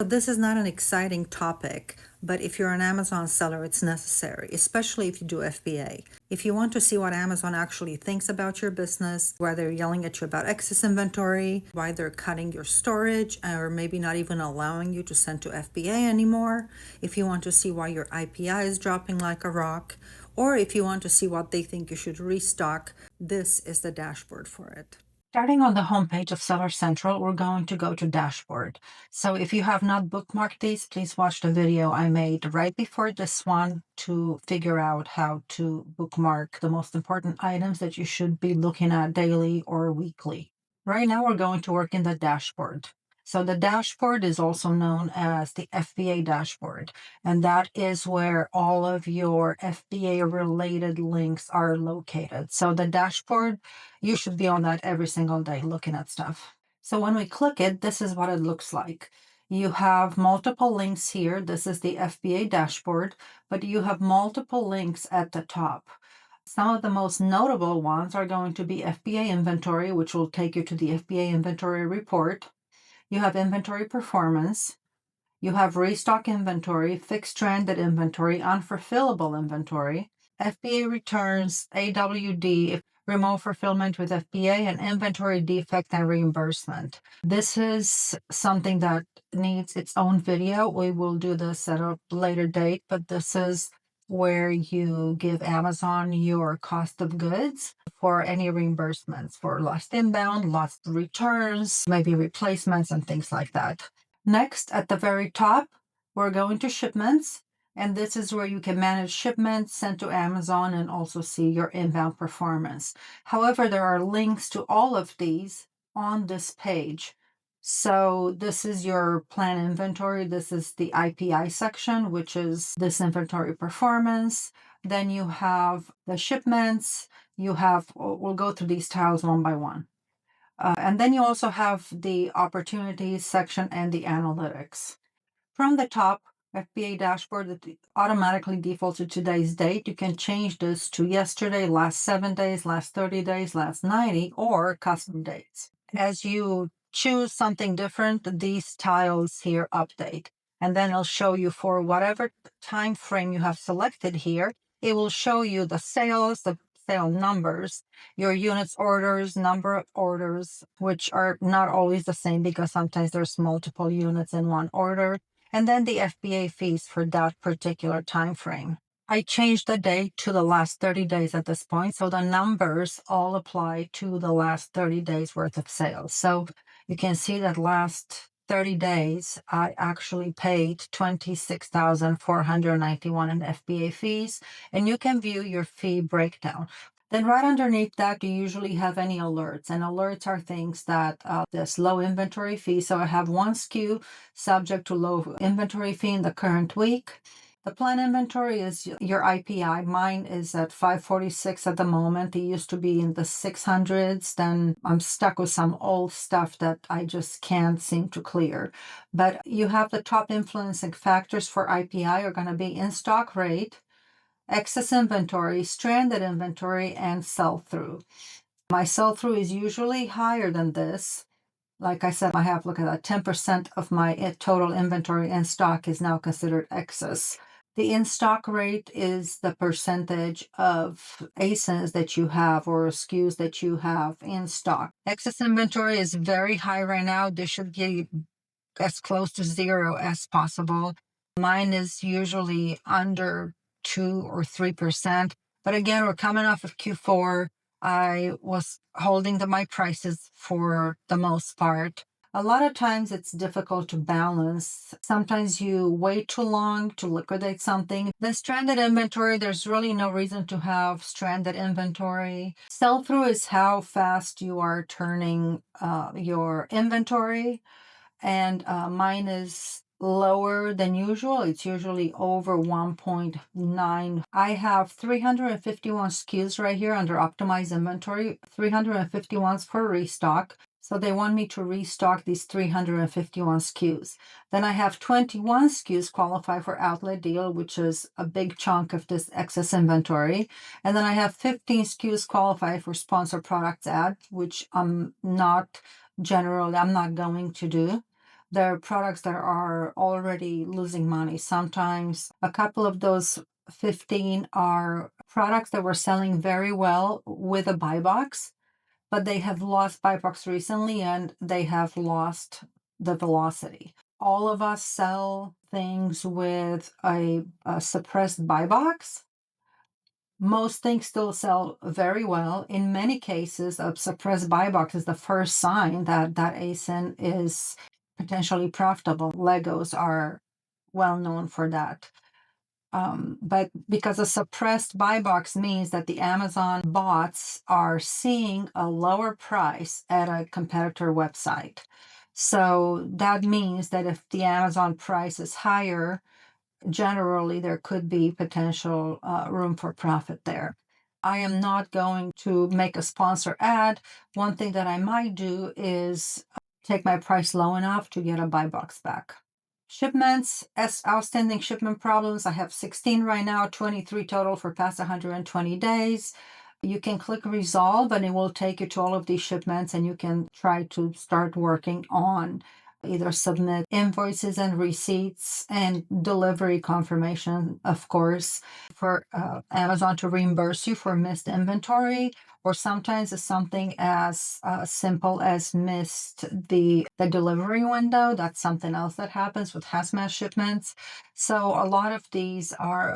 This is not an exciting topic, but if you're an Amazon seller, it's necessary, especially if you do FBA. If you want to see what Amazon actually thinks about your business, why they're yelling at you about excess inventory, why they're cutting your storage, or maybe not even allowing you to send to FBA anymore, if you want to see why your IPI is dropping like a rock, or if you want to see what they think you should restock, this is the dashboard for it. Starting on the homepage of Seller Central, we're going to go to Dashboard. So if you have not bookmarked these, please watch the video I made right before this one to figure out how to bookmark the most important items that you should be looking at daily or weekly. Right now, we're going to work in the dashboard. So the dashboard is also known as the FBA dashboard, and that is where all of your FBA related links are located. So the dashboard, you should be on that every single day looking at stuff. So when we click it, this is what it looks like. You have multiple links here. This is the FBA dashboard, but you have multiple links at the top. Some of the most notable ones are going to be FBA inventory, which will take you to the FBA inventory report. You have inventory performance. You have restock inventory, fixed stranded inventory, unfulfillable inventory, FBA returns, AWD, remote fulfillment with FBA, and inventory defect and reimbursement. This is something that needs its own video. We will do this at a later date, but this is where you give Amazon your cost of goods for any reimbursements for lost inbound, lost returns, maybe replacements and things like that. Next, at the very top, we're going to shipments, and this is where you can manage shipments sent to Amazon and also see your inbound performance. However, there are links to all of these on this page. So this is your plan inventory. This is the IPI section, which is this inventory performance. Then you have the shipments. We'll go through these tiles one by one. And then you also have the opportunities section and the analytics. From the top, FBA dashboard that automatically defaults to today's date. You can change this to yesterday, last 7 days, last 30 days, last 90, or custom dates. As you choose something different, these tiles here update. And then it'll show you for whatever time frame you have selected here, it will show you the sales, the sale numbers, your units orders, number of orders, which are not always the same because sometimes there's multiple units in one order, and then the FBA fees for that particular time frame. I changed the date to the last 30 days at this point, so the numbers all apply to the last 30 days worth of sales. So you can see that last 30 days, I actually paid $26,491 in FBA fees, and you can view your fee breakdown. Then right underneath that, you usually have any alerts, and alerts are things that this low inventory fee. So I have one SKU subject to low inventory fee in the current week. The plan inventory is your IPI. Mine is at 546 at the moment. It used to be in the 600s. Then I'm stuck with some old stuff that I just can't seem to clear. But you have the top influencing factors for IPI are going to be in-stock rate, excess inventory, stranded inventory, and sell-through. My sell-through is usually higher than this. Like I said, I have, look at that, 10% of my total inventory in stock is now considered excess. The in-stock rate is the percentage of ASINs that you have or SKUs that you have in stock. Excess inventory is very high right now. This should be as close to zero as possible. Mine is usually under 2 or 3%. But again, we're coming off of Q4. I was holding my prices for the most part. A lot of times it's difficult to balance. Sometimes you wait too long to liquidate something. The stranded inventory, there's really no reason to have stranded inventory. Sell-through is how fast you are turning your inventory. And mine is lower than usual. It's usually over 1.9. I have 351 SKUs right here under optimized inventory, 351 for restock. So they want me to restock these 351 SKUs. Then I have 21 SKUs qualify for outlet deal, which is a big chunk of this excess inventory. And then I have 15 SKUs qualify for sponsor products ad, which I'm not going to do. There are products that are already losing money. Sometimes a couple of those 15 are products that were selling very well with a buy box, but they have lost buy box recently and they have lost the velocity. All of us sell things with a suppressed buy box. Most things still sell very well. In many cases, a suppressed buy box is the first sign that that ASIN is potentially profitable. Legos are well known for that. But because a suppressed buy box means that the Amazon bots are seeing a lower price at a competitor website. So that means that if the Amazon price is higher, generally there could be potential room for profit there. I am not going to make a sponsor ad. One thing that I might do is take my price low enough to get a buy box back. Shipments, outstanding shipment problems. I have 16 right now, 23 total for past 120 days. You can click resolve and it will take you to all of these shipments and you can try to start working on either submit invoices and receipts and delivery confirmation, of course, for Amazon to reimburse you for missed inventory, or sometimes it's something as simple as missed the delivery window. That's something else that happens with hazmat shipments. So a lot of these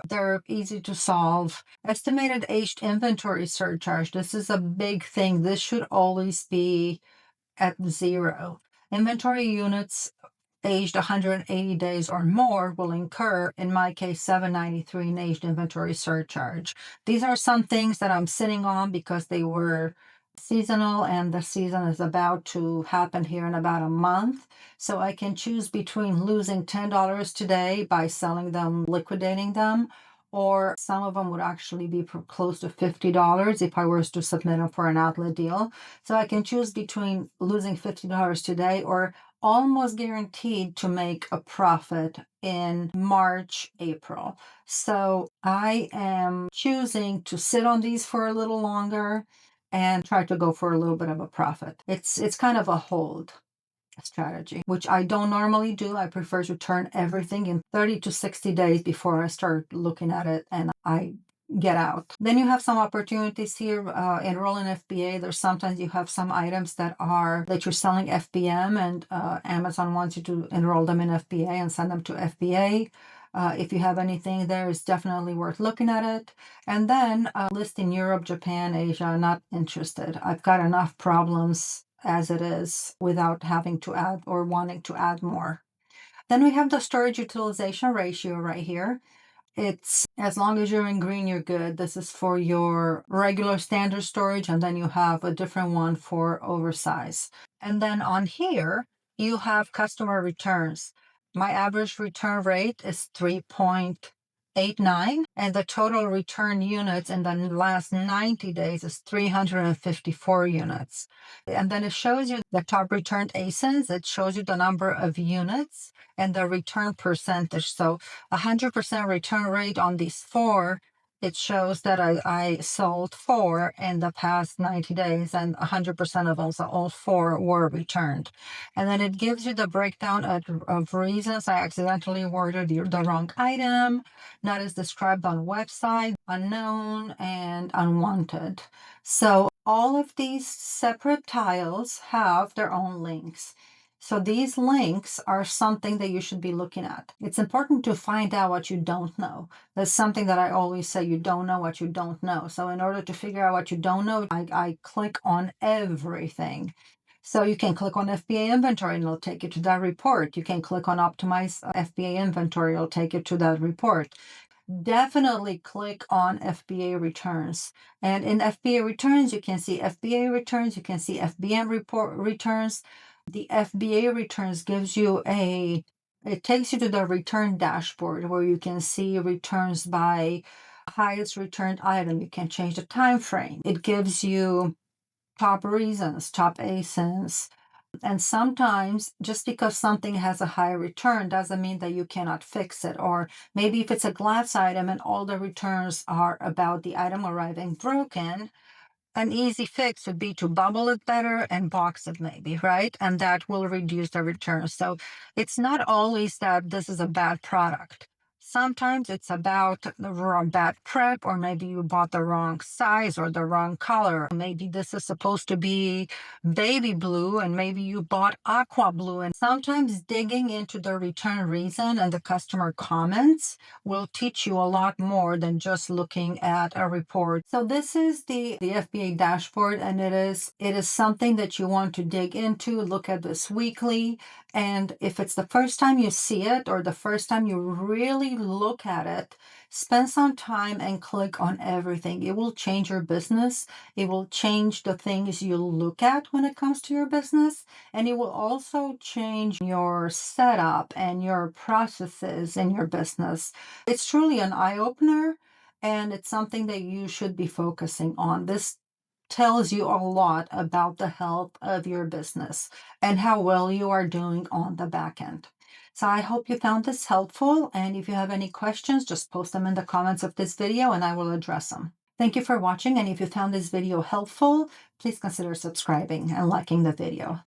they're easy to solve. Estimated aged inventory surcharge. This is a big thing. This should always be at 0. Inventory units aged 180 days or more will incur, in my case, $7.93 in aged inventory surcharge. These are some things that I'm sitting on because they were seasonal and the season is about to happen here in about a month. So I can choose between losing $10 today by selling them, liquidating them, or some of them would actually be close to $50 if I was to submit them for an outlet deal. So I can choose between losing $50 today or almost guaranteed to make a profit in March, April. So I am choosing to sit on these for a little longer and try to go for a little bit of a profit. It's kind of a hold strategy, which I don't normally do. I prefer to turn everything in 30 to 60 days before I start looking at it and I get out. Then you have some opportunities here. Enroll in FBA. There's sometimes you have some items that you're selling FBM and Amazon wants you to enroll them in FBA and send them to FBA. If you have anything there, it's definitely worth looking at it. And then list in Europe, Japan, Asia, not interested. I've got enough problems as it is without having to add or wanting to add more. Then we have the storage utilization ratio right here. It's as long as you're in green, you're good. This is for your regular standard storage, and then you have a different one for oversize. And then on here, you have customer returns. My average return rate is 3.89, and the total return units in the last 90 days is 354 units. And then it shows you the top returned ASINs. It shows you the number of units and the return percentage. So 100% return rate on these 4, it shows that I sold 4 in the past 90 days and 100% of those, all 4 were returned. And then it gives you the breakdown of reasons I accidentally ordered the wrong item, not as described on website, unknown, and unwanted. So all of these separate tiles have their own links. So these links are something that you should be looking at. It's important to find out what you don't know. That's something that I always say, you don't know what you don't know. So in order to figure out what you don't know, I click on everything. So you can click on FBA inventory and it'll take you to that report. You can click on optimize FBA inventory, it'll take you to that report. Definitely click on FBA returns. And in FBA returns, you can see FBA returns, you can see FBM report returns. The FBA returns gives you it takes you to the return dashboard where you can see returns by highest returned item. You can change the time frame. It gives you top reasons, top ASINs. And sometimes just because something has a high return doesn't mean that you cannot fix it. Or maybe if it's a glass item and all the returns are about the item arriving broken, An easy fix would be to bubble it better and box it maybe, right? And that will reduce the returns. So it's not always that this is a bad product. Sometimes it's about the wrong bad prep, or maybe you bought the wrong size or the wrong color. Maybe this is supposed to be baby blue and maybe you bought aqua blue. And sometimes digging into the return reason and the customer comments will teach you a lot more than just looking at a report. So this is the FBA dashboard, and it is something that you want to dig into, look at this weekly. And if it's the first time you see it or the first time you really look at it, spend some time and click on everything. It will change your business. It will change the things you look at when it comes to your business. And it will also change your setup and your processes in your business. It's truly an eye-opener, and it's something that you should be focusing on. This tells you a lot about the health of your business and how well you are doing on the back end. So I hope you found this helpful, and if you have any questions, just post them in the comments of this video and I will address them. Thank you for watching, and if you found this video helpful, please consider subscribing and liking the video.